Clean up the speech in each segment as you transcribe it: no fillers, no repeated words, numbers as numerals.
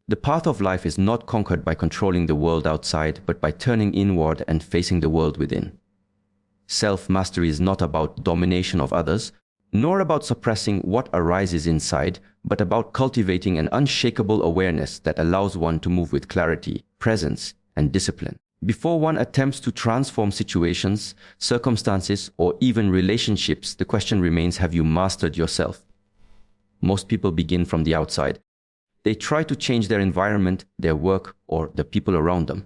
The path of life is not conquered by controlling the world outside, but by turning inward and facing the world within. Self-mastery is not about domination of others, nor about suppressing what arises inside, but about cultivating an unshakable awareness that allows one to move with clarity, presence, and discipline. Before one attempts to transform situations, circumstances, or even relationships, the question remains, have you mastered yourself? Most people begin from the outside. They try to change their environment, their work, or the people around them.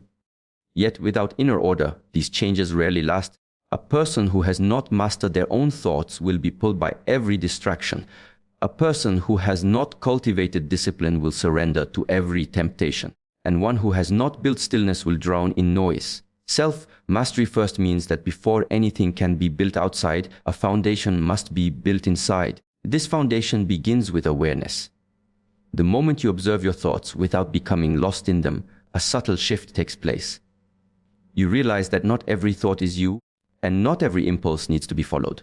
Yet without inner order, these changes rarely last. A person who has not mastered their own thoughts will be pulled by every distraction. A person who has not cultivated discipline will surrender to every temptation. And one who has not built stillness will drown in noise. Self-mastery first means that before anything can be built outside, a foundation must be built inside. This foundation begins with awareness. The moment you observe your thoughts without becoming lost in them, a subtle shift takes place. You realize that not every thought is you, and not every impulse needs to be followed.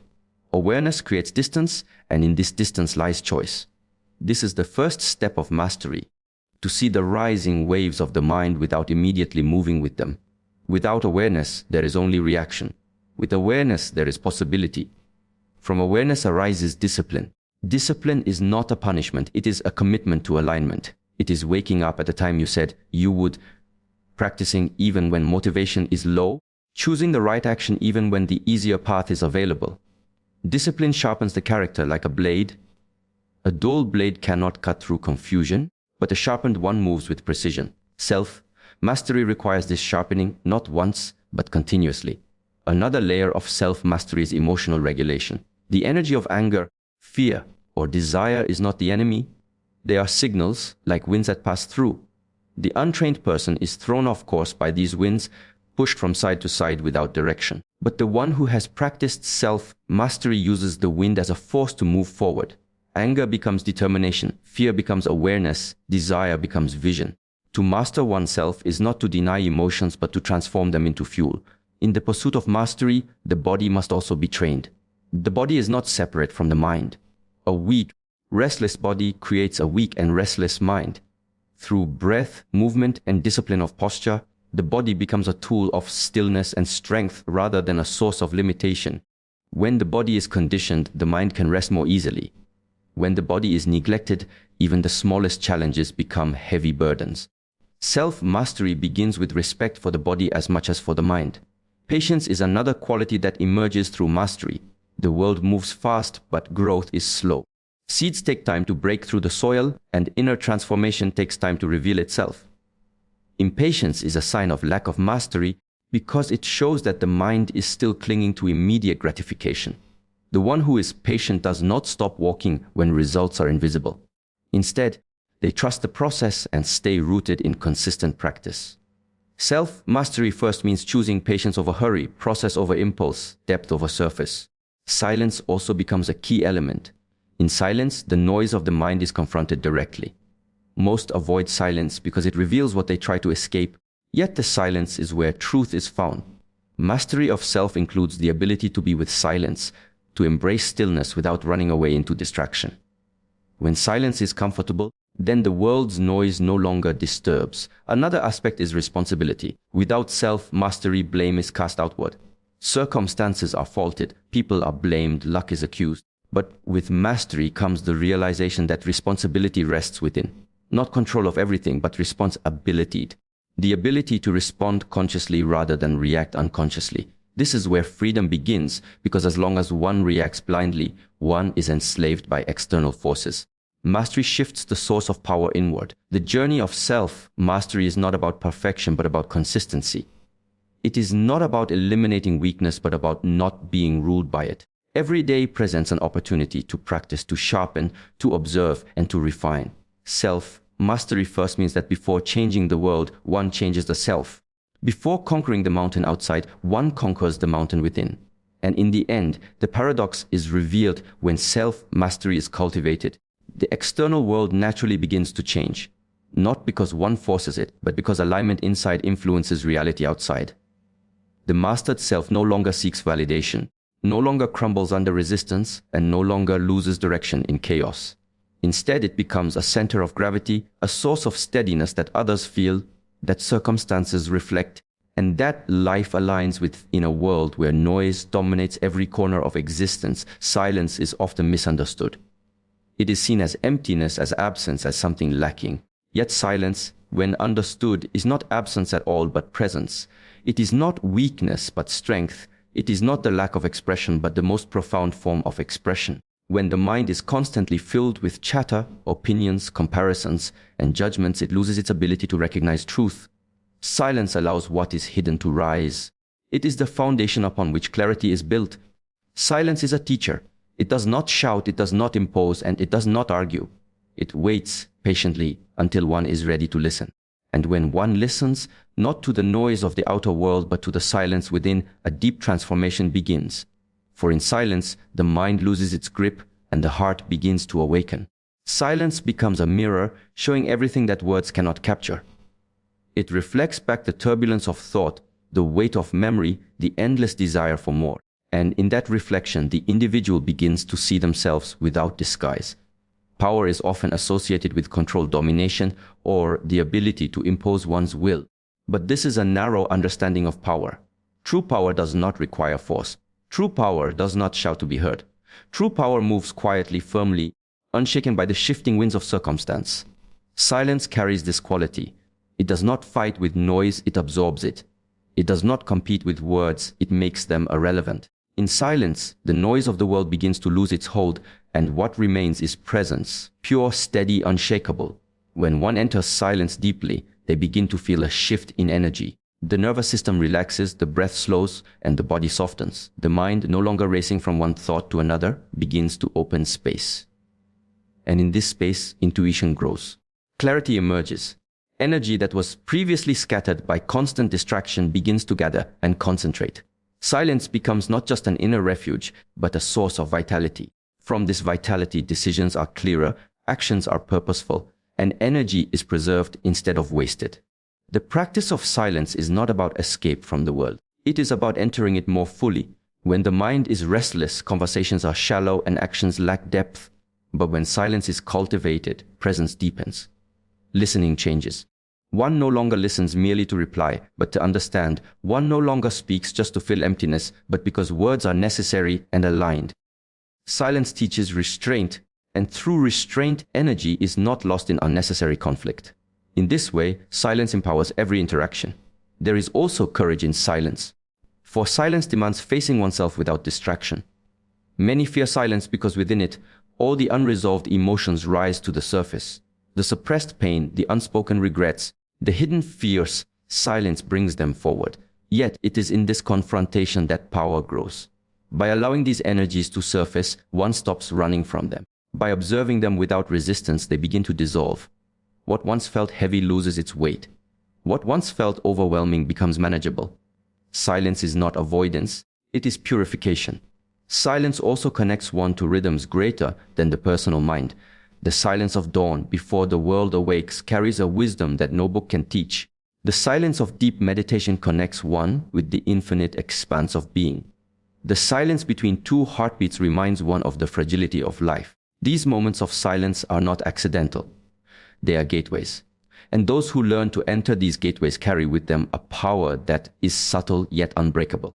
Awareness creates distance, and in this distance lies choice. This is the first step of mastery, to see the rising waves of the mind without immediately moving with them. Without awareness, there is only reaction. With awareness, there is possibility. From awareness arises discipline. Discipline is not a punishment, it is a commitment to alignment. It is waking up at the time you said you would, practicing even when motivation is low, choosing the right action even when the easier path is available. Discipline sharpens the character like a blade. A dull blade cannot cut through confusion, but a sharpened one moves with precision. Self-mastery requires this sharpening not once, but continuously. Another layer of self-mastery is emotional regulation. The energy of anger, fear, or desire is not the enemy. They are signals, like winds that pass through. The untrained person is thrown off course by these winds, pushed from side to side without direction. But the one who has practiced self-mastery uses the wind as a force to move forward. Anger becomes determination, fear becomes awareness, desire becomes vision. To master oneself is not to deny emotions but to transform them into fuel. In the pursuit of mastery, the body must also be trained. The body is not separate from the mind. A weak, restless body creates a weak and restless mind. Through breath, movement, and discipline of posture, the body becomes a tool of stillness and strength rather than a source of limitation. When the body is conditioned, the mind can rest more easily. When the body is neglected, even the smallest challenges become heavy burdens. Self-mastery begins with respect for the body as much as for the mind. Patience is another quality that emerges through mastery. The world moves fast, but growth is slow. Seeds take time to break through the soil, and inner transformation takes time to reveal itself. Impatience is a sign of lack of mastery because it shows that the mind is still clinging to immediate gratification. The one who is patient does not stop walking when results are invisible. Instead, they trust the process and stay rooted in consistent practice. Self-mastery first means choosing patience over hurry, process over impulse, depth over surface. Silence also becomes a key element. In silence, the noise of the mind is confronted directly. Most avoid silence because it reveals what they try to escape, yet the silence is where truth is found. Mastery of self includes the ability to be with silence, to embrace stillness without running away into distraction. When silence is comfortable, then the world's noise no longer disturbs. Another aspect is responsibility. Without self-mastery, blame is cast outward. Circumstances are faulted, people are blamed, luck is accused. But with mastery comes the realization that responsibility rests within. Not control of everything, but responsibility. The ability to respond consciously rather than react unconsciously. This is where freedom begins, because as long as one reacts blindly, one is enslaved by external forces. Mastery shifts the source of power inward. The journey of self-mastery is not about perfection, but about consistency. It is not about eliminating weakness, but about not being ruled by it. Every day presents an opportunity to practice, to sharpen, to observe, and to refine. Self-mastery first means that before changing the world, one changes the self. Before conquering the mountain outside, one conquers the mountain within. And in the end, the paradox is revealed when self-mastery is cultivated. The external world naturally begins to change, not because one forces it, but because alignment inside influences reality outside. The mastered self no longer seeks validation, no longer crumbles under resistance, and no longer loses direction in chaos. Instead, it becomes a center of gravity, a source of steadiness that others feel, that circumstances reflect, and that life aligns with. In a world where noise dominates every corner of existence, silence is often misunderstood. It is seen as emptiness, as absence, as something lacking. Yet silence, when understood, is not absence at all, but presence. It is not weakness, but strength. It is not the lack of expression, but the most profound form of expression. When the mind is constantly filled with chatter, opinions, comparisons, and judgments, it loses its ability to recognize truth. Silence allows what is hidden to rise. It is the foundation upon which clarity is built. Silence is a teacher. It does not shout, it does not impose, and it does not argue. It waits patiently until one is ready to listen. And when one listens, not to the noise of the outer world, but to the silence within, a deep transformation begins. For in silence, the mind loses its grip and the heart begins to awaken. Silence becomes a mirror, showing everything that words cannot capture. It reflects back the turbulence of thought, the weight of memory, the endless desire for more. And in that reflection, the individual begins to see themselves without disguise. Power is often associated with control, domination, or the ability to impose one's will. But this is a narrow understanding of power. True power does not require force. True power does not shout to be heard. True power moves quietly, firmly, unshaken by the shifting winds of circumstance. Silence carries this quality. It does not fight with noise, it absorbs it. It does not compete with words, it makes them irrelevant. In silence, the noise of the world begins to lose its hold, and what remains is presence, pure, steady, unshakable. When one enters silence deeply, they begin to feel a shift in energy. The nervous system relaxes, the breath slows, and the body softens. The mind, no longer racing from one thought to another, begins to open space. And in this space, intuition grows. Clarity emerges. Energy that was previously scattered by constant distraction begins to gather and concentrate. Silence becomes not just an inner refuge, but a source of vitality. From this vitality, decisions are clearer, actions are purposeful, and energy is preserved instead of wasted. The practice of silence is not about escape from the world. It is about entering it more fully. When the mind is restless, conversations are shallow and actions lack depth. But when silence is cultivated, presence deepens. Listening changes. One no longer listens merely to reply, but to understand. One no longer speaks just to fill emptiness, but because words are necessary and aligned. Silence teaches restraint, and through restraint, energy is not lost in unnecessary conflict. In this way, silence empowers every interaction. There is also courage in silence, for silence demands facing oneself without distraction. Many fear silence because within it, all the unresolved emotions rise to the surface. The suppressed pain, the unspoken regrets, the hidden fears, silence brings them forward. Yet it is in this confrontation that power grows. By allowing these energies to surface, one stops running from them. By observing them without resistance, they begin to dissolve. What once felt heavy loses its weight. What once felt overwhelming becomes manageable. Silence is not avoidance, it is purification. Silence also connects one to rhythms greater than the personal mind. The silence of dawn before the world awakes carries a wisdom that no book can teach. The silence of deep meditation connects one with the infinite expanse of being. The silence between two heartbeats reminds one of the fragility of life. These moments of silence are not accidental. They are gateways. And those who learn to enter these gateways carry with them a power that is subtle yet unbreakable.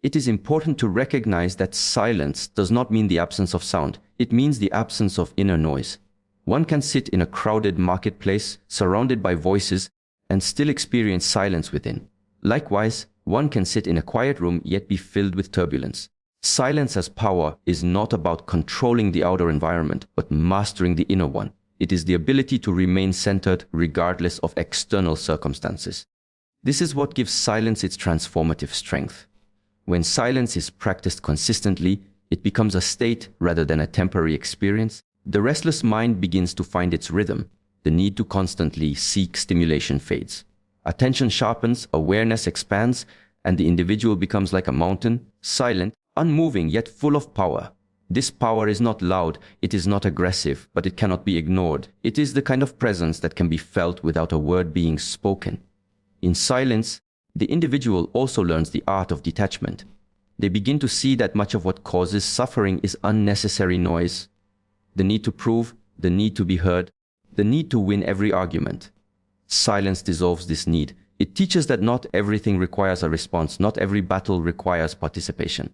It is important to recognize that silence does not mean the absence of sound. It means the absence of inner noise. One can sit in a crowded marketplace, surrounded by voices, and still experience silence within. Likewise, one can sit in a quiet room yet be filled with turbulence. Silence as power is not about controlling the outer environment, but mastering the inner one. It is the ability to remain centered regardless of external circumstances. This is what gives silence its transformative strength. When silence is practiced consistently, it becomes a state rather than a temporary experience. The restless mind begins to find its rhythm. The need to constantly seek stimulation fades. Attention sharpens, awareness expands, and the individual becomes like a mountain, silent, unmoving yet full of power. This power is not loud, it is not aggressive, but it cannot be ignored. It is the kind of presence that can be felt without a word being spoken. In silence, the individual also learns the art of detachment. They begin to see that much of what causes suffering is unnecessary noise. The need to prove, the need to be heard, the need to win every argument. Silence dissolves this need. It teaches that not everything requires a response, not every battle requires participation.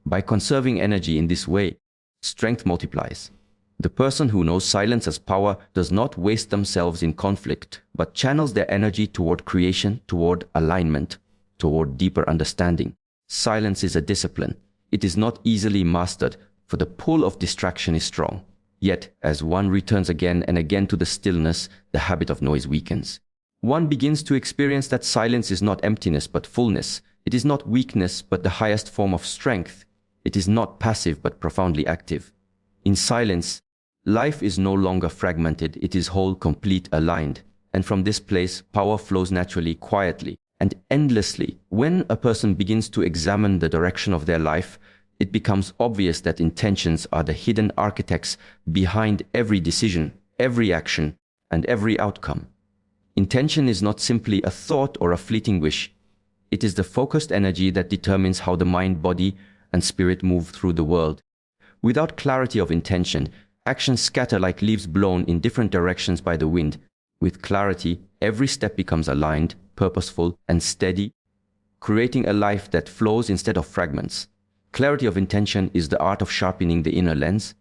By conserving energy in this way, strength multiplies. The person who knows silence as power does not waste themselves in conflict, but channels their energy toward creation, toward alignment, toward deeper understanding. Silence is a discipline. It is not easily mastered, for the pull of distraction is strong. Yet, as one returns again and again to the stillness, the habit of noise weakens. One begins to experience that silence is not emptiness but fullness. It is not weakness but the highest form of strength. It is not passive but profoundly active. In silence, life is no longer fragmented, it is whole, complete, aligned. And from this place, power flows naturally, quietly, and endlessly. When a person begins to examine the direction of their life, it becomes obvious that intentions are the hidden architects behind every decision, every action, and every outcome. Intention is not simply a thought or a fleeting wish. It is the focused energy that determines how the mind, body, and spirit move through the world. Without clarity of intention, actions scatter like leaves blown in different directions by the wind. With clarity, every step becomes aligned, purposeful, and steady, creating a life that flows instead of fragments. Clarity of intention is the art of sharpening the inner lens.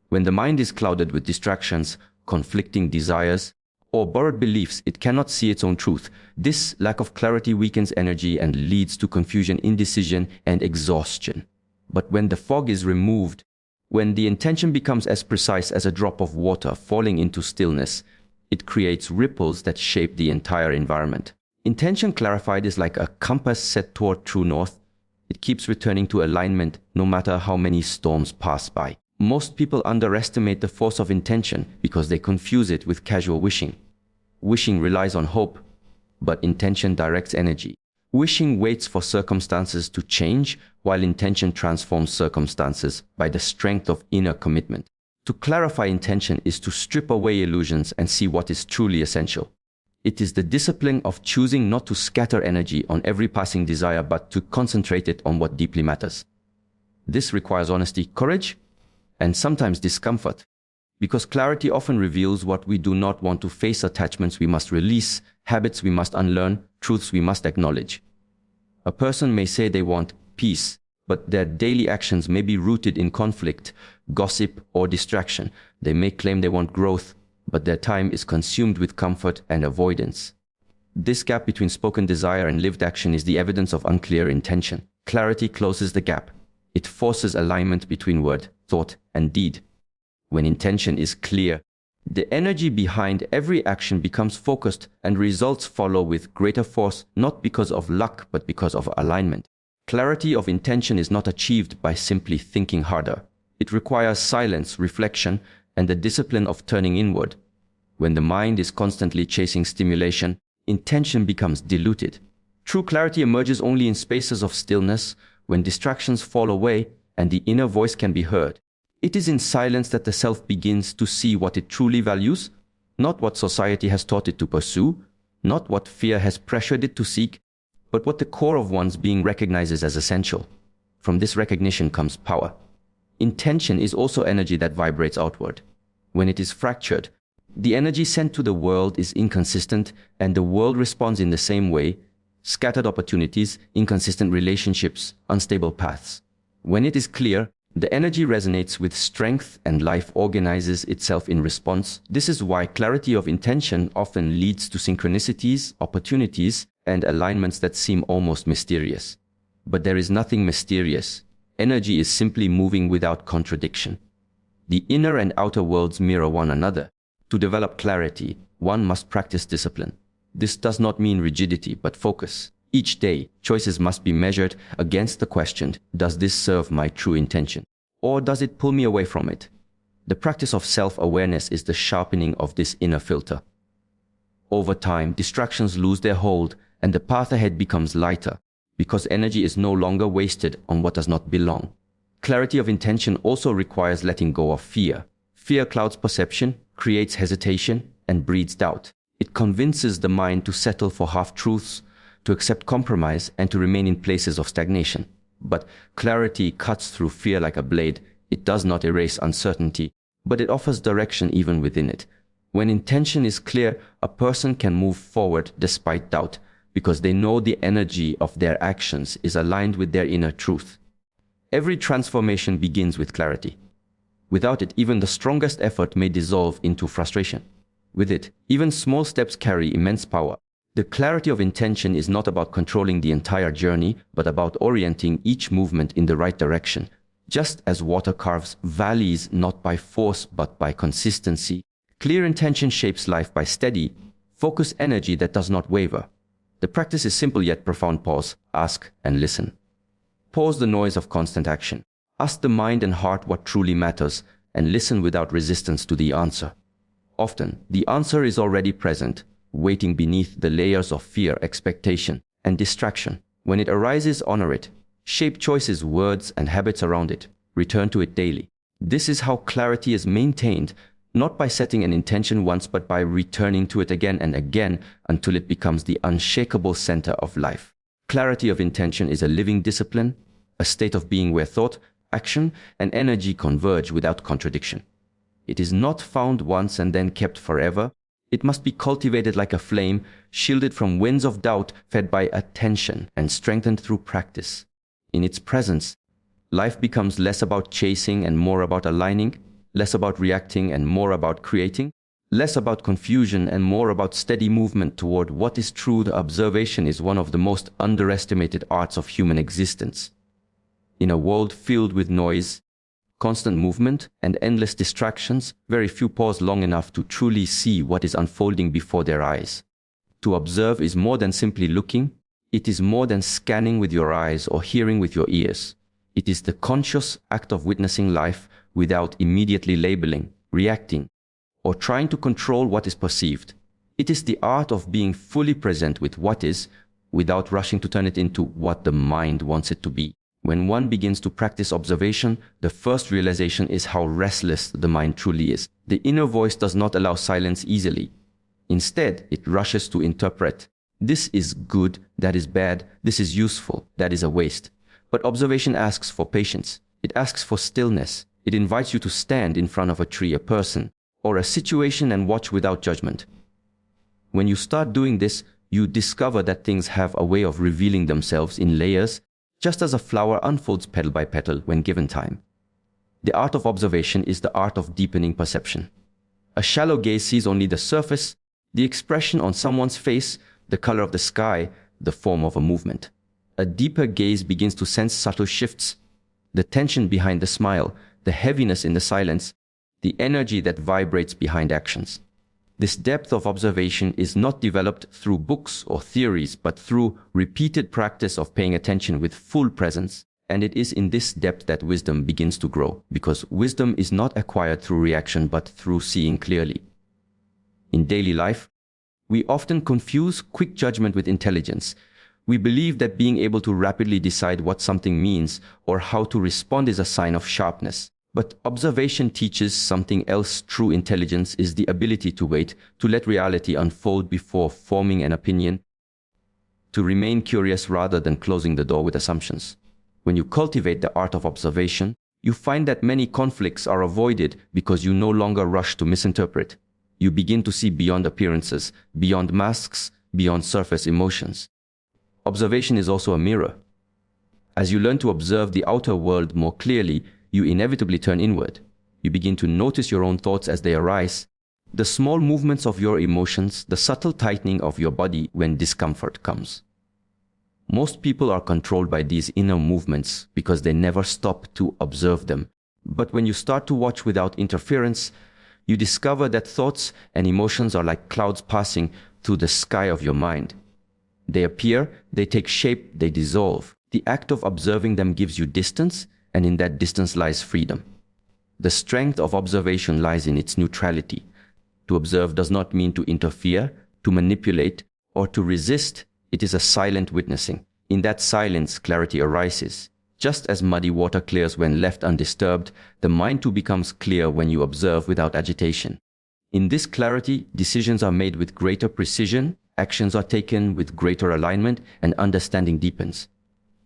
When the mind is clouded with distractions, conflicting desires, or borrowed beliefs, it cannot see its own truth. This lack of clarity weakens energy and leads to confusion, indecision, and exhaustion. But when the fog is removed, when the intention becomes as precise as a drop of water falling into stillness, it creates ripples that shape the entire environment. Intention clarified is like a compass set toward true north. It keeps returning to alignment no matter how many storms pass by. Most people underestimate the force of intention because they confuse it with casual wishing. Wishing relies on hope, but intention directs energy. Wishing waits for circumstances to change, while intention transforms circumstances by the strength of inner commitment. To clarify intention is to strip away illusions and see what is truly essential. It is the discipline of choosing not to scatter energy on every passing desire, but to concentrate it on what deeply matters. This requires honesty, courage, and sometimes discomfort, because clarity often reveals what we do not want to face, attachments we must release, habits we must unlearn, truths we must acknowledge. A person may say they want peace, but their daily actions may be rooted in conflict, gossip, or distraction. They may claim they want growth, but their time is consumed with comfort and avoidance. This gap between spoken desire and lived action is the evidence of unclear intention. Clarity closes the gap. It forces alignment between word, thought, and deed. When intention is clear, the energy behind every action becomes focused and results follow with greater force, not because of luck, but because of alignment. Clarity of intention is not achieved by simply thinking harder. It requires silence, reflection, and the discipline of turning inward. When the mind is constantly chasing stimulation, intention becomes diluted. True clarity emerges only in spaces of stillness, when distractions fall away and the inner voice can be heard. It is in silence that the self begins to see what it truly values, not what society has taught it to pursue, not what fear has pressured it to seek, but what the core of one's being recognizes as essential. From this recognition comes power. Intention is also energy that vibrates outward. When it is fractured, the energy sent to the world is inconsistent, and the world responds in the same way: scattered opportunities, inconsistent relationships, unstable paths. When it is clear, the energy resonates with strength and life organizes itself in response. This is why clarity of intention often leads to synchronicities, opportunities, and alignments that seem almost mysterious. But there is nothing mysterious. Energy is simply moving without contradiction. The inner and outer worlds mirror one another. To develop clarity, one must practice discipline. This does not mean rigidity, but focus. Each day, choices must be measured against the question: does this serve my true intention? Or does it pull me away from it? The practice of self-awareness is the sharpening of this inner filter. Over time, distractions lose their hold and the path ahead becomes lighter, because energy is no longer wasted on what does not belong. Clarity of intention also requires letting go of fear. Fear clouds perception, creates hesitation, and breeds doubt. It convinces the mind to settle for half-truths, to accept compromise, and to remain in places of stagnation. But clarity cuts through fear like a blade. It does not erase uncertainty, but it offers direction even within it. When intention is clear, a person can move forward despite doubt, because they know the energy of their actions is aligned with their inner truth. Every transformation begins with clarity. Without it, even the strongest effort may dissolve into frustration. With it, even small steps carry immense power. The clarity of intention is not about controlling the entire journey, but about orienting each movement in the right direction. Just as water carves valleys not by force but by consistency, clear intention shapes life by steady, focused energy that does not waver. The practice is simple yet profound. Pause, ask, and listen. Pause the noise of constant action. Ask the mind and heart what truly matters, and listen without resistance to the answer. Often, the answer is already present, waiting beneath the layers of fear, expectation, and distraction. When it arises, honor it. Shape choices, words, and habits around it. Return to it daily. This is how clarity is maintained, not by setting an intention once, but by returning to it again and again until it becomes the unshakable center of life. Clarity of intention is a living discipline, a state of being where thought, action, and energy converge without contradiction. It is not found once and then kept forever. It must be cultivated like a flame, shielded from winds of doubt, fed by attention, and strengthened through practice. In its presence, life becomes less about chasing and more about aligning, less about reacting and more about creating, less about confusion and more about steady movement toward what is true. The observation is one of the most underestimated arts of human existence. In a world filled with noise, constant movement, and endless distractions, very few pause long enough to truly see what is unfolding before their eyes. To observe is more than simply looking. It is more than scanning with your eyes or hearing with your ears. It is the conscious act of witnessing life without immediately labeling, reacting, or trying to control what is perceived. It is the art of being fully present with what is, without rushing to turn it into what the mind wants it to be. When one begins to practice observation, the first realization is how restless the mind truly is. The inner voice does not allow silence easily. Instead, it rushes to interpret. This is good, that is bad, this is useful, that is a waste. But observation asks for patience. It asks for stillness. It invites you to stand in front of a tree, a person, or a situation and watch without judgment. When you start doing this, you discover that things have a way of revealing themselves in layers, just as a flower unfolds petal by petal when given time. The art of observation is the art of deepening perception. A shallow gaze sees only the surface, the expression on someone's face, the color of the sky, the form of a movement. A deeper gaze begins to sense subtle shifts, the tension behind the smile, the heaviness in the silence, the energy that vibrates behind actions. This depth of observation is not developed through books or theories, but through repeated practice of paying attention with full presence. And it is in this depth that wisdom begins to grow, because wisdom is not acquired through reaction, but through seeing clearly. In daily life, we often confuse quick judgment with intelligence. We believe that being able to rapidly decide what something means or how to respond is a sign of sharpness. But observation teaches something else. True intelligence is the ability to wait, to let reality unfold before forming an opinion, to remain curious rather than closing the door with assumptions. When you cultivate the art of observation, you find that many conflicts are avoided because you no longer rush to misinterpret. You begin to see beyond appearances, beyond masks, beyond surface emotions. Observation is also a mirror. As you learn to observe the outer world more clearly, you inevitably turn inward. You begin to notice your own thoughts as they arise, the small movements of your emotions, the subtle tightening of your body when discomfort comes. Most people are controlled by these inner movements because they never stop to observe them. But when you start to watch without interference, you discover that thoughts and emotions are like clouds passing through the sky of your mind. They appear, they take shape, they dissolve. The act of observing them gives you distance, and in that distance lies freedom. The strength of observation lies in its neutrality. To observe does not mean to interfere, to manipulate, or to resist. It is a silent witnessing. In that silence, clarity arises. Just as muddy water clears when left undisturbed, the mind too becomes clear when you observe without agitation. In this clarity, decisions are made with greater precision, actions are taken with greater alignment, and understanding deepens.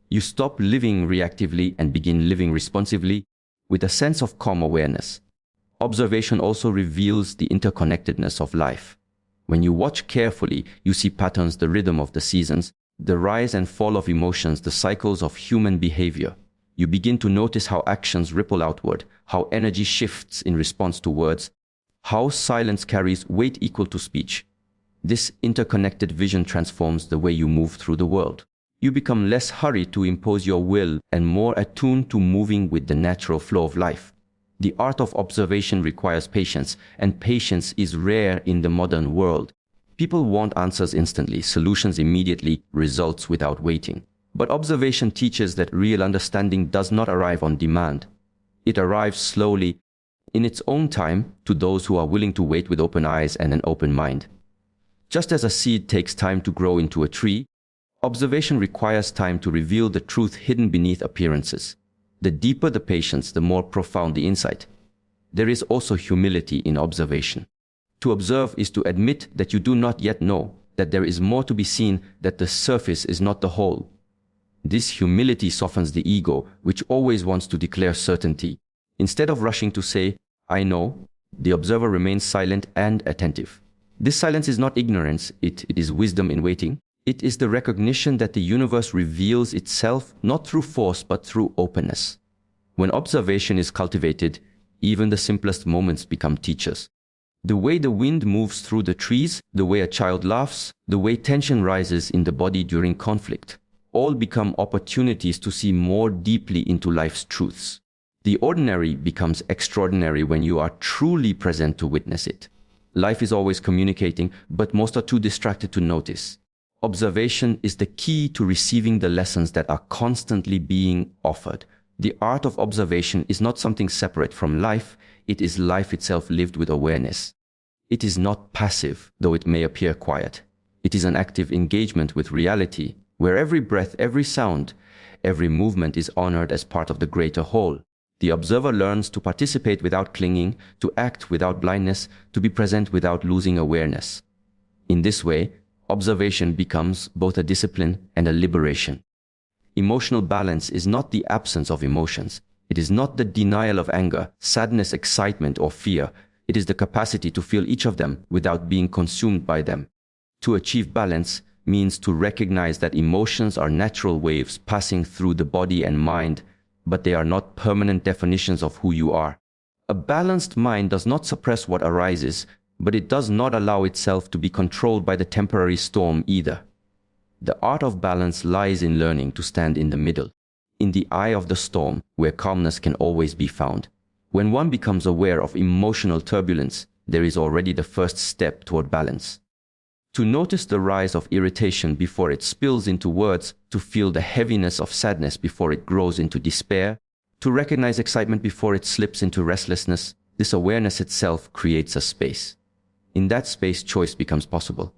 You stop living reactively and begin living responsively with a sense of calm awareness. Observation also reveals the interconnectedness of life. When you watch carefully, you see patterns, the rhythm of the seasons, the rise and fall of emotions, the cycles of human behavior. You begin to notice how actions ripple outward, how energy shifts in response to words, how silence carries weight equal to speech. This interconnected vision transforms the way you move through the world. You become less hurried to impose your will and more attuned to moving with the natural flow of life. The art of observation requires patience, and patience is rare in the modern world. People want answers instantly, solutions immediately, results without waiting. But observation teaches that real understanding does not arrive on demand. It arrives slowly, in its own time, to those who are willing to wait with open eyes and an open mind. Just as a seed takes time to grow into a tree, observation requires time to reveal the truth hidden beneath appearances. The deeper the patience, the more profound the insight. There is also humility in observation. To observe is to admit that you do not yet know, that there is more to be seen, that the surface is not the whole. This humility softens the ego, which always wants to declare certainty. Instead of rushing to say, "I know," the observer remains silent and attentive. This silence is not ignorance, it is wisdom in waiting. It is the recognition that the universe reveals itself not through force but through openness. When observation is cultivated, even the simplest moments become teachers. The way the wind moves through the trees, the way a child laughs, the way tension rises in the body during conflict, all become opportunities to see more deeply into life's truths. The ordinary becomes extraordinary when you are truly present to witness it. Life is always communicating, but most are too distracted to notice. Observation is the key to receiving the lessons that are constantly being offered. The art of observation is not something separate from life, it is life itself lived with awareness. It is not passive, though it may appear quiet. It is an active engagement with reality, where every breath, every sound, every movement is honored as part of the greater whole. The observer learns to participate without clinging, to act without blindness, to be present without losing awareness. In this way, observation becomes both a discipline and a liberation. Emotional balance is not the absence of emotions. It is not the denial of anger, sadness, excitement, or fear. It is the capacity to feel each of them without being consumed by them. To achieve balance means to recognize that emotions are natural waves passing through the body and mind, but they are not permanent definitions of who you are. A balanced mind does not suppress what arises, but it does not allow itself to be controlled by the temporary storm either. The art of balance lies in learning to stand in the middle, in the eye of the storm, where calmness can always be found. When one becomes aware of emotional turbulence, there is already the first step toward balance. To notice the rise of irritation before it spills into words, to feel the heaviness of sadness before it grows into despair, to recognize excitement before it slips into restlessness, this awareness itself creates a space. In that space, choice becomes possible.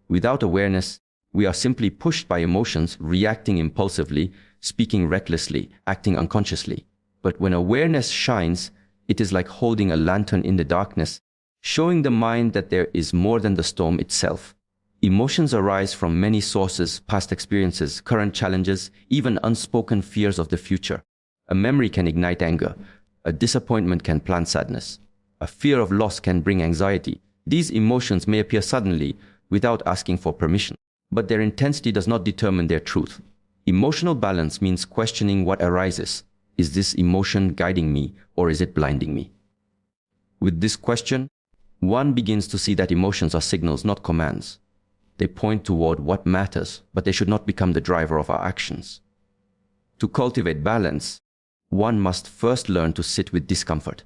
Without awareness, we are simply pushed by emotions, reacting impulsively, speaking recklessly, acting unconsciously. But when awareness shines, it is like holding a lantern in the darkness, showing the mind that there is more than the storm itself. Emotions arise from many sources, past experiences, current challenges, even unspoken fears of the future. A memory can ignite anger. A disappointment can plant sadness. A fear of loss can bring anxiety. These emotions may appear suddenly, without asking for permission, but their intensity does not determine their truth. Emotional balance means questioning what arises. Is this emotion guiding me, or is it blinding me? With this question, one begins to see that emotions are signals, not commands. They point toward what matters, but they should not become the driver of our actions. To cultivate balance, one must first learn to sit with discomfort.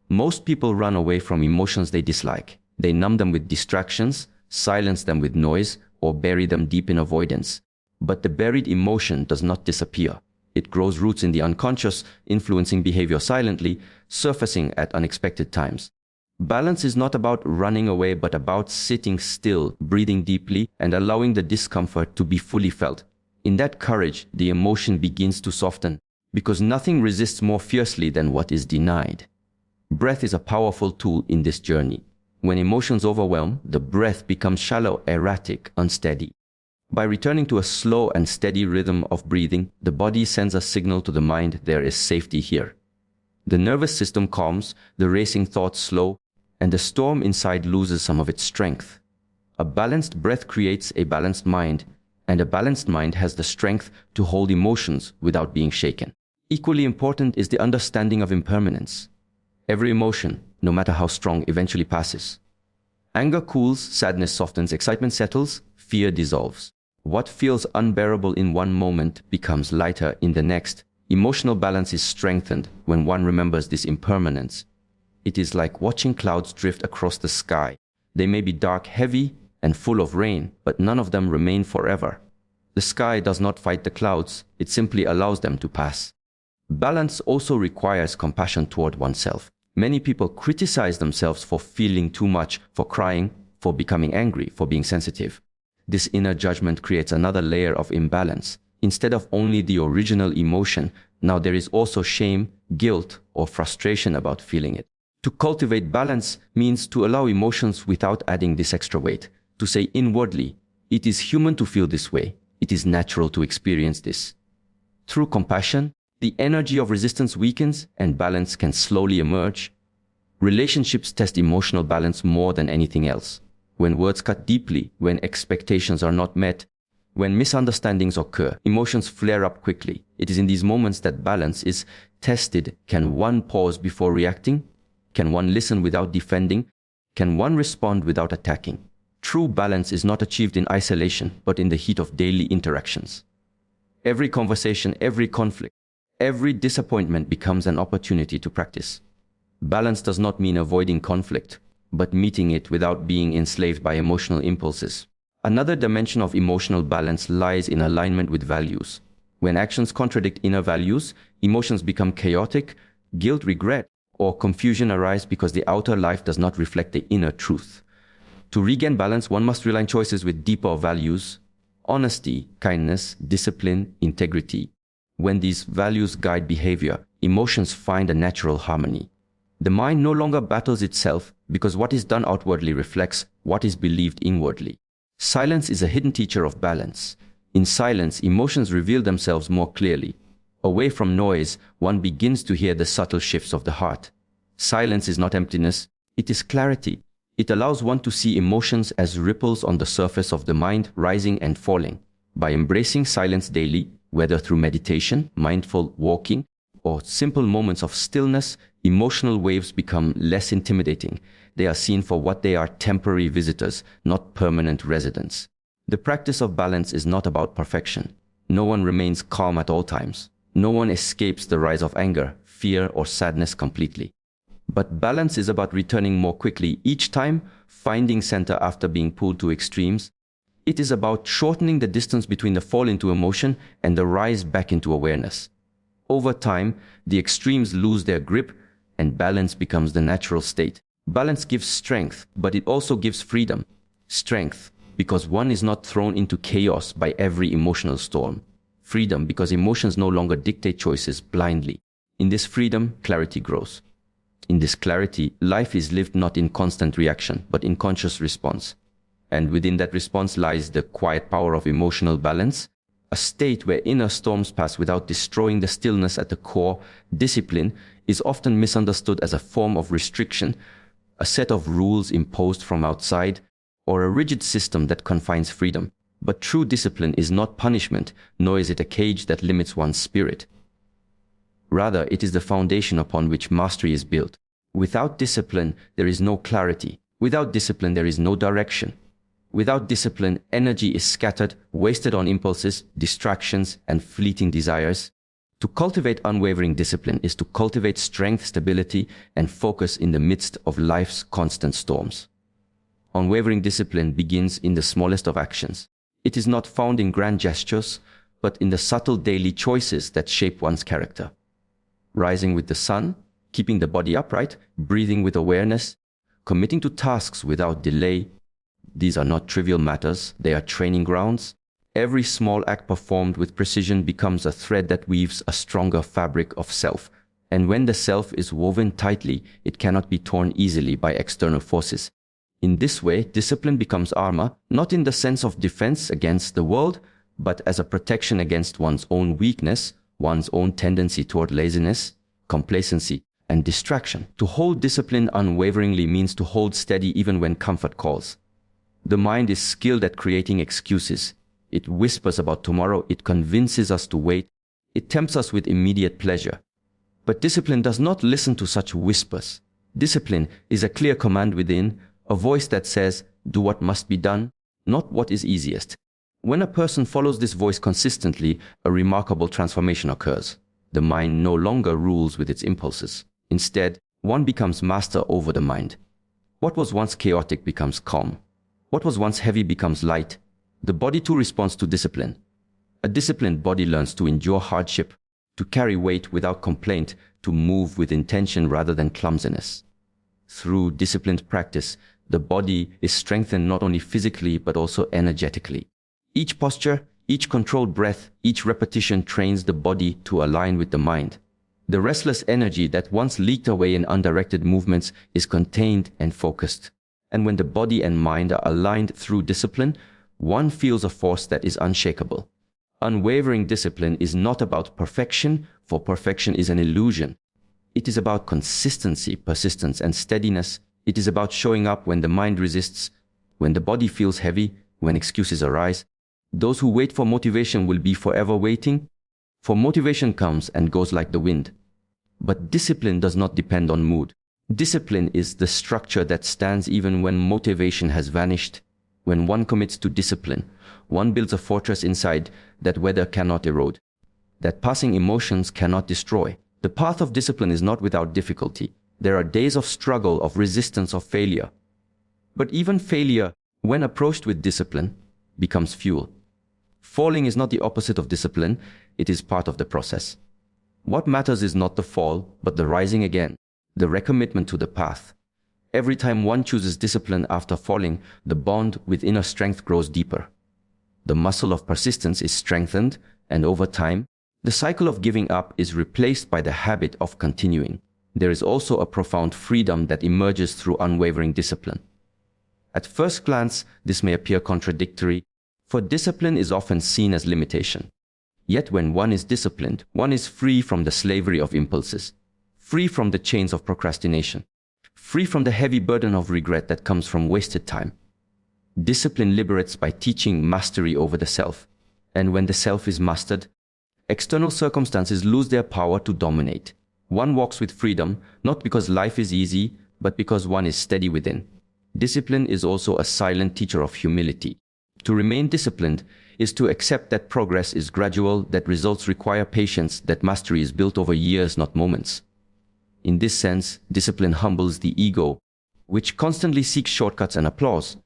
Most people run away from emotions they dislike. They numb them with distractions, silence them with noise, or bury them deep in avoidance. But the buried emotion does not disappear. It grows roots in the unconscious, influencing behavior silently, surfacing at unexpected times. Balance is not about running away, but about sitting still, breathing deeply, and allowing the discomfort to be fully felt. In that courage, the emotion begins to soften, because nothing resists more fiercely than what is denied. Breath is a powerful tool in this journey. When emotions overwhelm, the breath becomes shallow, erratic, unsteady. By returning to a slow and steady rhythm of breathing, the body sends a signal to the mind there is safety here. The nervous system calms, the racing thoughts slow, and the storm inside loses some of its strength. A balanced breath creates a balanced mind, and a balanced mind has the strength to hold emotions without being shaken. Equally important is the understanding of impermanence. Every emotion, no matter how strong, eventually passes. Anger cools, sadness softens, excitement settles, fear dissolves. What feels unbearable in one moment becomes lighter in the next. Emotional balance is strengthened when one remembers this impermanence. It is like watching clouds drift across the sky. They may be dark, heavy, and full of rain, but none of them remain forever. The sky does not fight the clouds, it simply allows them to pass. Balance also requires compassion toward oneself. Many people criticize themselves for feeling too much, for crying, for becoming angry, for being sensitive. This inner judgment creates another layer of imbalance. Instead of only the original emotion, now there is also shame, guilt, or frustration about feeling it. To cultivate balance means to allow emotions without adding this extra weight. To say inwardly, it is human to feel this way. It is natural to experience this. Through compassion, the energy of resistance weakens and balance can slowly emerge. Relationships test emotional balance more than anything else. When words cut deeply, when expectations are not met, when misunderstandings occur, emotions flare up quickly. It is in these moments that balance is tested. Can one pause before reacting? Can one listen without defending? Can one respond without attacking? True balance is not achieved in isolation, but in the heat of daily interactions. Every conversation, every conflict, every disappointment becomes an opportunity to practice. Balance does not mean avoiding conflict, but meeting it without being enslaved by emotional impulses. Another dimension of emotional balance lies in alignment with values. When actions contradict inner values, emotions become chaotic, guilt, regret, or confusion arise because the outer life does not reflect the inner truth. To regain balance, one must realign choices with deeper values: honesty, kindness, discipline, integrity. When these values guide behavior, emotions find a natural harmony. The mind no longer battles itself because what is done outwardly reflects what is believed inwardly. Silence is a hidden teacher of balance. In silence, emotions reveal themselves more clearly. Away from noise, one begins to hear the subtle shifts of the heart. Silence is not emptiness, it is clarity. It allows one to see emotions as ripples on the surface of the mind, rising and falling. By embracing silence daily, whether through meditation, mindful walking, or simple moments of stillness, emotional waves become less intimidating. They are seen for what they are: temporary visitors, not permanent residents. The practice of balance is not about perfection. No one remains calm at all times. No one escapes the rise of anger, fear, or sadness completely. But balance is about returning more quickly each time, finding center after being pulled to extremes. It is about shortening the distance between the fall into emotion and the rise back into awareness. Over time, the extremes lose their grip and balance becomes the natural state. Balance gives strength, but it also gives freedom. Strength, because one is not thrown into chaos by every emotional storm. Freedom, because emotions no longer dictate choices blindly. In this freedom, clarity grows. In this clarity, life is lived not in constant reaction, but in conscious response. And within that response lies the quiet power of emotional balance, a state where inner storms pass without destroying the stillness at the core. Discipline is often misunderstood as a form of restriction, a set of rules imposed from outside, or a rigid system that confines freedom. But true discipline is not punishment, nor is it a cage that limits one's spirit. Rather, it is the foundation upon which mastery is built. Without discipline, there is no clarity. Without discipline, there is no direction. Without discipline, energy is scattered, wasted on impulses, distractions, and fleeting desires. To cultivate unwavering discipline is to cultivate strength, stability, and focus in the midst of life's constant storms. Unwavering discipline begins in the smallest of actions. It is not found in grand gestures, but in the subtle daily choices that shape one's character. Rising with the sun, keeping the body upright, breathing with awareness, committing to tasks without delay. These are not trivial matters, they are training grounds. Every small act performed with precision becomes a thread that weaves a stronger fabric of self. And when the self is woven tightly, it cannot be torn easily by external forces. In this way, discipline becomes armor, not in the sense of defense against the world, but as a protection against one's own weakness, one's own tendency toward laziness, complacency, and distraction. To hold discipline unwaveringly means to hold steady even when comfort calls. The mind is skilled at creating excuses. It whispers about tomorrow, it convinces us to wait, it tempts us with immediate pleasure. But discipline does not listen to such whispers. Discipline is a clear command within, a voice that says, do what must be done, not what is easiest. When a person follows this voice consistently, a remarkable transformation occurs. The mind no longer rules with its impulses. Instead, one becomes master over the mind. What was once chaotic becomes calm. What was once heavy becomes light. The body too responds to discipline. A disciplined body learns to endure hardship, to carry weight without complaint, to move with intention rather than clumsiness. Through disciplined practice, the body is strengthened not only physically but also energetically. Each posture, each controlled breath, each repetition trains the body to align with the mind. The restless energy that once leaked away in undirected movements is contained and focused. And when the body and mind are aligned through discipline, one feels a force that is unshakable. Unwavering discipline is not about perfection, for perfection is an illusion. It is about consistency, persistence, and steadiness. It is about showing up when the mind resists, when the body feels heavy, when excuses arise. Those who wait for motivation will be forever waiting, for motivation comes and goes like the wind. But discipline does not depend on mood. Discipline is the structure that stands even when motivation has vanished. When one commits to discipline, one builds a fortress inside that weather cannot erode, that passing emotions cannot destroy. The path of discipline is not without difficulty. There are days of struggle, of resistance, of failure. But even failure, when approached with discipline, becomes fuel. Falling is not the opposite of discipline, it is part of the process. What matters is not the fall, but the rising again, the recommitment to the path. Every time one chooses discipline after falling, the bond with inner strength grows deeper. The muscle of persistence is strengthened, and over time, the cycle of giving up is replaced by the habit of continuing. There is also a profound freedom that emerges through unwavering discipline. At first glance, this may appear contradictory, for discipline is often seen as limitation. Yet when one is disciplined, one is free from the slavery of impulses, free from the chains of procrastination, free from the heavy burden of regret that comes from wasted time. Discipline liberates by teaching mastery over the self, and when the self is mastered, external circumstances lose their power to dominate. One walks with freedom, not because life is easy, but because one is steady within. Discipline is also a silent teacher of humility. To remain disciplined is to accept that progress is gradual, that results require patience, that mastery is built over years, not moments. In this sense, discipline humbles the ego, which constantly seeks shortcuts and applause.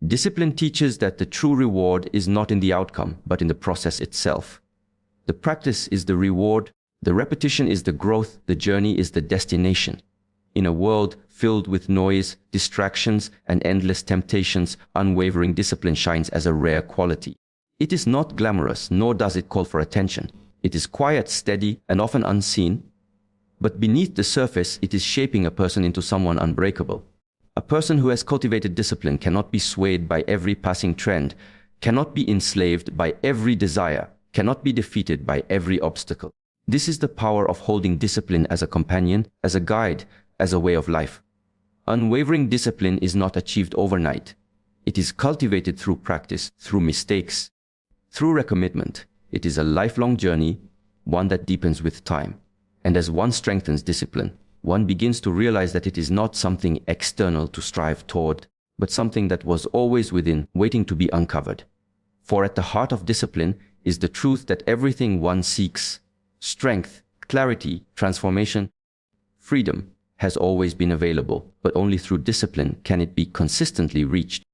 Discipline teaches that the true reward is not in the outcome, but in the process itself. The practice is the reward, the repetition is the growth, the journey is the destination. In a world filled with noise, distractions, and endless temptations, unwavering discipline shines as a rare quality. It is not glamorous, nor does it call for attention. It is quiet, steady, and often unseen. But beneath the surface, it is shaping a person into someone unbreakable. A person who has cultivated discipline cannot be swayed by every passing trend, cannot be enslaved by every desire, cannot be defeated by every obstacle. This is the power of holding discipline as a companion, as a guide, as a way of life. Unwavering discipline is not achieved overnight. It is cultivated through practice, through mistakes, through recommitment. It is a lifelong journey, one that deepens with time. And as one strengthens discipline, one begins to realize that it is not something external to strive toward, but something that was always within, waiting to be uncovered. For at the heart of discipline is the truth that everything one seeks, strength, clarity, transformation, freedom, has always been available, but only through discipline can it be consistently reached.